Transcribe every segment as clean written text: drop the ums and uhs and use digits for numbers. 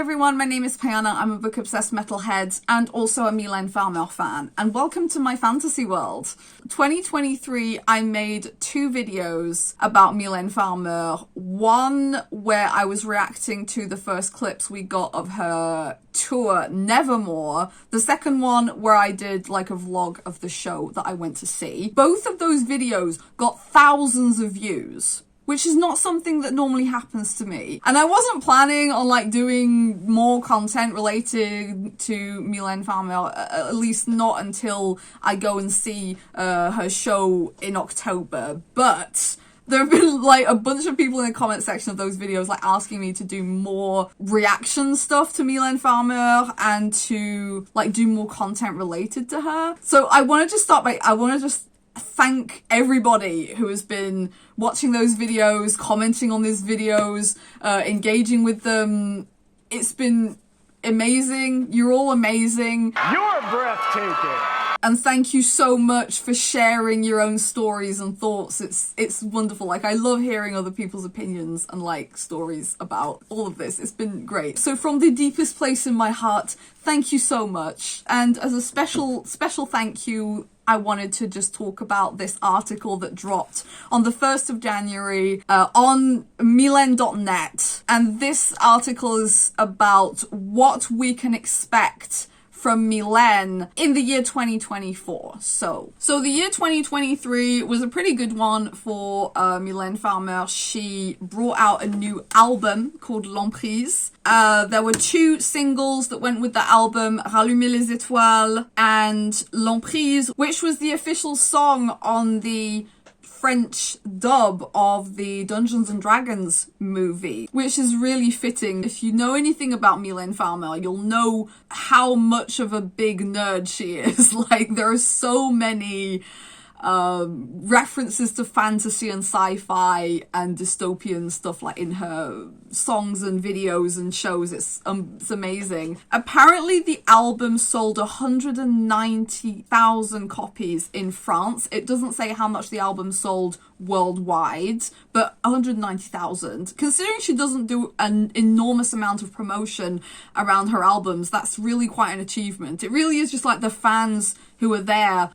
everyone, my name is Payana, I'm a book-obsessed metalhead and also a Mylène Farmer fan, and welcome to my fantasy world. 2023, I made 2 videos about Mylène Farmer. One where I was reacting to the first clips we got of her tour, Nevermore. The second one where I did like a vlog of the show that I went to see. Both of those videos got thousands of views, which is not something that normally happens to me. And I wasn't planning on like doing more content related to Mylène Farmer, at least not until I go and see her show in October. But there have been like a bunch of people in the comment section of those videos like asking me to do more reaction stuff to Mylène Farmer and to like do more content related to her. So I want to just start by, thank everybody who has been watching those videos, commenting on these videos, engaging with them. It's been amazing. You're all amazing. You're breathtaking. And thank you so much for sharing your own stories and thoughts. It's wonderful. Like, I love hearing other people's opinions and like stories about all of this. It's been great. So from the deepest place in my heart, thank you so much. And as a special thank you, I wanted to just talk about this article that dropped on the 1st of January on Mylène.net. And this article is about what we can expect from Mylène in the year 2024. So the year 2023 was a pretty good one for Mylène Farmer. She brought out a new album called L'Emprise. There were 2 singles that went with the album, Rallumer les étoiles and L'Emprise, which was the official song on the French dub of the Dungeons and Dragons movie, which is really fitting. If you know anything about Mylène Farmer, you'll know how much of a big nerd she is. Like, there are so many references to fantasy and sci-fi and dystopian stuff like in her songs and videos and shows. It's amazing. Apparently the album sold 190,000 copies in France. It doesn't say how much the album sold worldwide, but 190,000. Considering she doesn't do an enormous amount of promotion around her albums, that's really quite an achievement. It really is just like the fans who are there.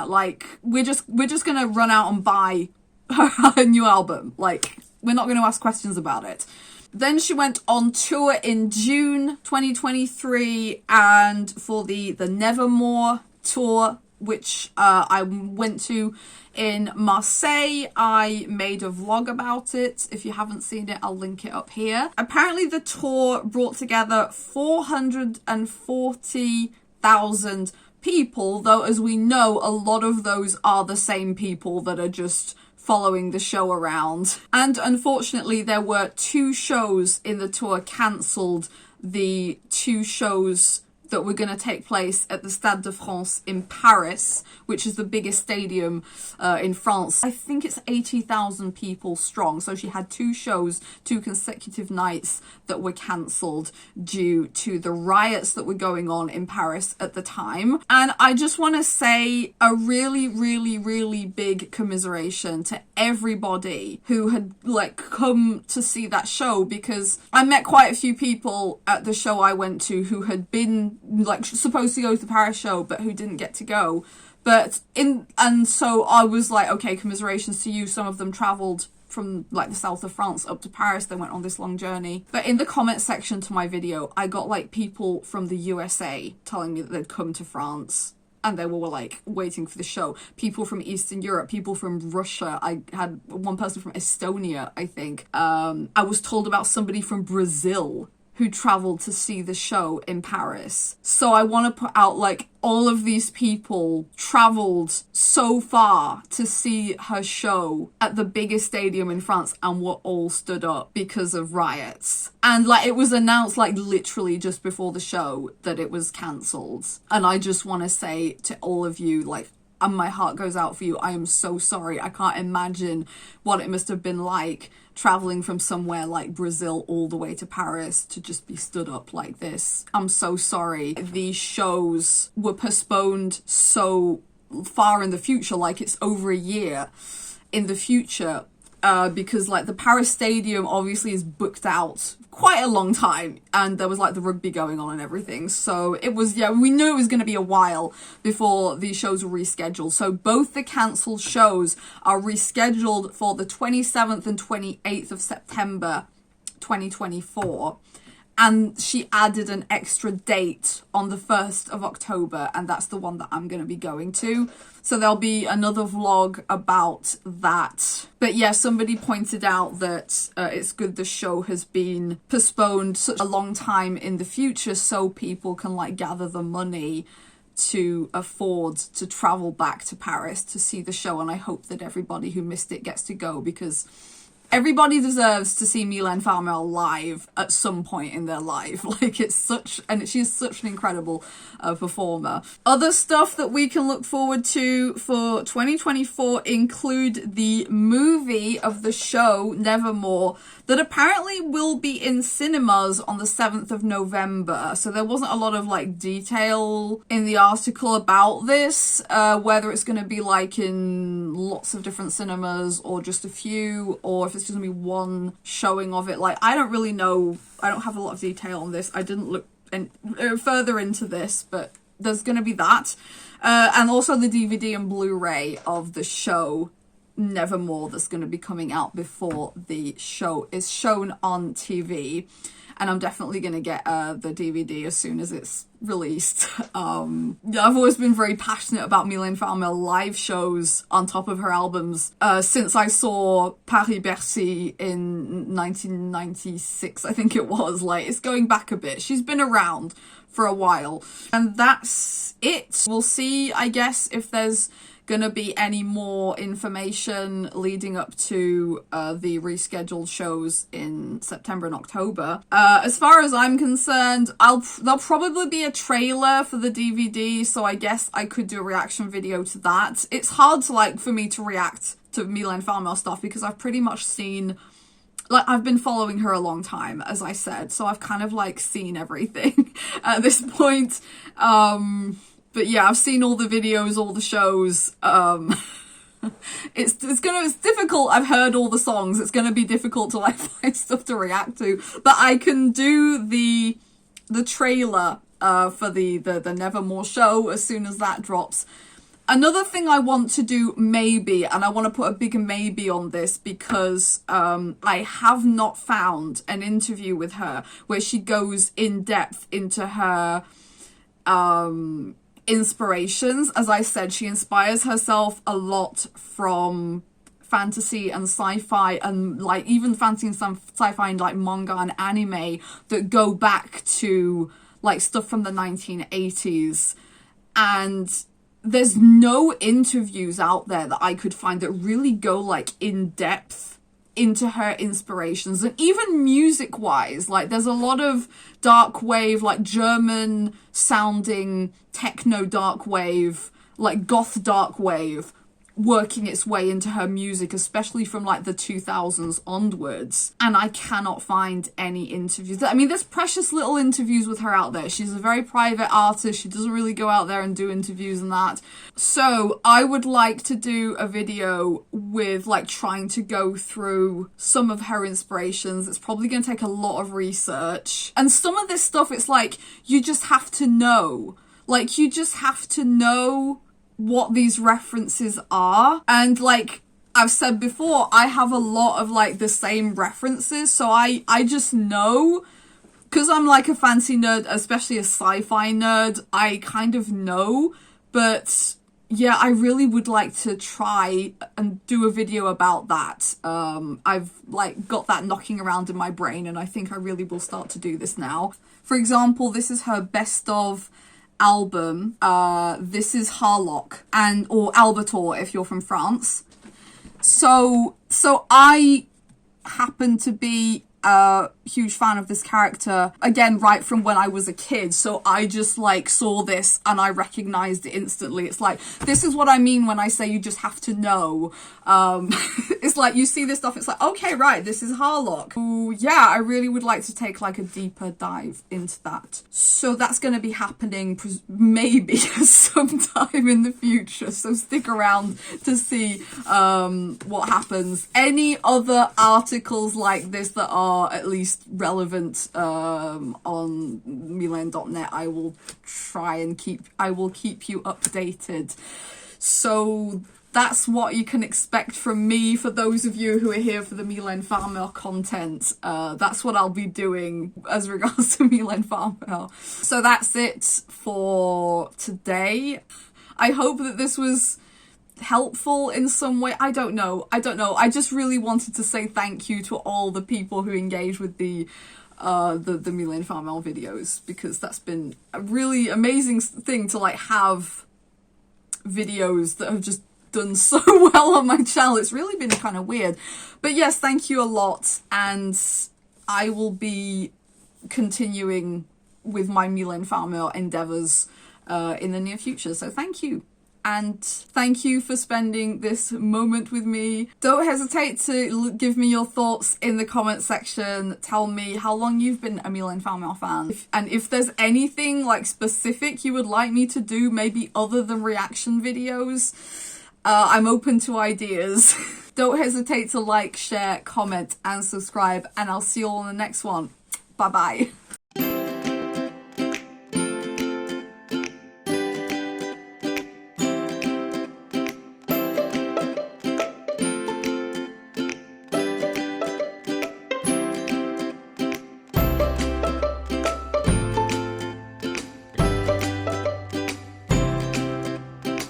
Like, we're just gonna run out and buy her new album. Like, we're not gonna ask questions about it. Then she went on tour in June 2023 and for the Nevermore tour, which I went to in Marseille. I made a vlog about it. If you haven't seen it, I'll link it up here. Apparently the tour brought together 440,000 people, though as we know, a lot of those are the same people that are just following the show around. And unfortunately, there were 2 shows in the tour cancelled. The 2 shows that were going to take place at the Stade de France in Paris, which is the biggest stadium in France. I think it's 80,000 people strong. So she had 2 shows, 2 consecutive nights that were cancelled due to the riots that were going on in Paris at the time. And I just want to say a really, really, really big commiseration to everybody who had like come to see that show, because I met quite a few people at the show I went to who had been like supposed to go to the Paris show but who didn't get to go. And so I was like, okay, commiserations to you. Some of them traveled from like the south of France up to Paris. They went on this long journey. But in the comment section to my video, I got like people from the USA telling me that they'd come to France and they were like waiting for the show. People from Eastern Europe, people from Russia. I had one person from Estonia, I think. I was told about somebody from Brazil who traveled to see the show in Paris. So I want to put out like all of these people traveled so far to see her show at the biggest stadium in France and were all stood up because of riots. And like it was announced like literally just before the show that it was cancelled. And I just want to say to all of you, like, and my heart goes out for you. I am so sorry. I can't imagine what it must have been like traveling from somewhere like Brazil all the way to Paris to just be stood up like this. I'm so sorry. These shows were postponed so far in the future, like it's over a year in the future. because like the Paris Stadium obviously is booked out quite a long time, and there was like the rugby going on and everything, so it was, yeah, we knew it was going to be a while before these shows were rescheduled. So both the cancelled shows are rescheduled for the 27th and 28th of September 2024. And she added an extra date on the 1st of October, and that's the one that I'm going to be going to. So there'll be another vlog about that. But yeah, somebody pointed out that it's good the show has been postponed such a long time in the future so people can like gather the money to afford to travel back to Paris to see the show. And I hope that everybody who missed it gets to go, because everybody deserves to see Mylène Farmer live at some point in their life. Like, it's such, and she's such an incredible performer. Other stuff that we can look forward to for 2024 include the movie of the show, Nevermore, that apparently will be in cinemas on the 7th of November. So there wasn't a lot of like detail in the article about this, whether it's going to be like in lots of different cinemas or just a few, or if it's just gonna be one showing of it. Like, I don't really know. I don't have a lot of detail on this. I didn't look further into this, but there's gonna be that, and also the DVD and Blu-ray of the show Nevermore that's going to be coming out before the show is shown on TV. And I'm definitely going to get the DVD as soon as it's released. Yeah, I've always been very passionate about Mylène Farmer live shows on top of her albums since I saw Paris-Bercy in 1996, I think it was. Like, it's going back a bit. She's been around for a while. And that's it. We'll see, I guess, if there's gonna be any more information leading up to the rescheduled shows in September and October. As far as I'm concerned, there'll probably be a trailer for the DVD, so I guess I could do a reaction video to that. It's hard to like for me to react to Mylène Farmer stuff because I've pretty much seen, like, I've been following her a long time, as I said, so I've kind of like seen everything at this point. But yeah, I've seen all the videos, all the shows. It's difficult. I've heard all the songs. It's gonna be difficult to like find stuff to react to. But I can do the trailer for the Nevermore show as soon as that drops. Another thing I want to do, maybe, and I want to put a big maybe on this because I have not found an interview with her where she goes in depth into her inspirations. As I said, she inspires herself a lot from fantasy and sci-fi, and like even fantasy and sci-fi and like manga and anime that go back to like stuff from the 1980s. And there's no interviews out there that I could find that really go like in depth into her inspirations. And even music wise, like there's a lot of dark wave, like German sounding techno dark wave, like goth dark wave working its way into her music, especially from like the 2000s onwards. And I cannot find any interviews. I mean, there's precious little interviews with her out there. She's a very private artist. She doesn't really go out there and do interviews and that. So I would like to do a video with like trying to go through some of her inspirations. It's probably going to take a lot of research. And some of this stuff, it's like, you just have to know. Like, you just have to know what these references are. And like I've said before, I have a lot of like the same references, so I just know, because I'm like a fancy nerd, especially a sci-fi nerd, I kind of know. But yeah, I really would like to try and do a video about that. I've like got that knocking around in my brain, and I think I really will start to do this now. For example, this is her best of album. This is Harlock, or Albator if you're from France. So I happen to be huge fan of this character, again, right from when I was a kid. So I just like saw this and I recognized it instantly. It's like, this is what I mean when I say you just have to know. It's like you see this stuff, it's like, okay, right, this is Harlock. Ooh, yeah, I really would like to take like a deeper dive into that. So that's going to be happening maybe sometime in the future. So stick around to see what happens. Any other articles like this that are at least relevant on Mylène.net, I will try and keep you updated. So that's what you can expect from me. For those of you who are here for the Mylène Farmer content, that's what I'll be doing as regards to Mylène Farmer. So that's it for today. I hope that this was helpful in some way. I don't know. I just really wanted to say thank you to all the people who engage with the Mylène Farmer videos, because that's been a really amazing thing to like have videos that have just done so well on my channel. It's really been kind of weird. But yes, thank you a lot, and I will be continuing with my Mylène Farmer endeavors in the near future. So thank you. And thank you for spending this moment with me. Don't hesitate to give me your thoughts in the comment section. Tell me how long you've been a Mylène Farmer fan. And if there's anything like specific you would like me to do, maybe other than reaction videos, I'm open to ideas. Don't hesitate to like, share, comment, and subscribe. And I'll see you all in the next one. Bye bye.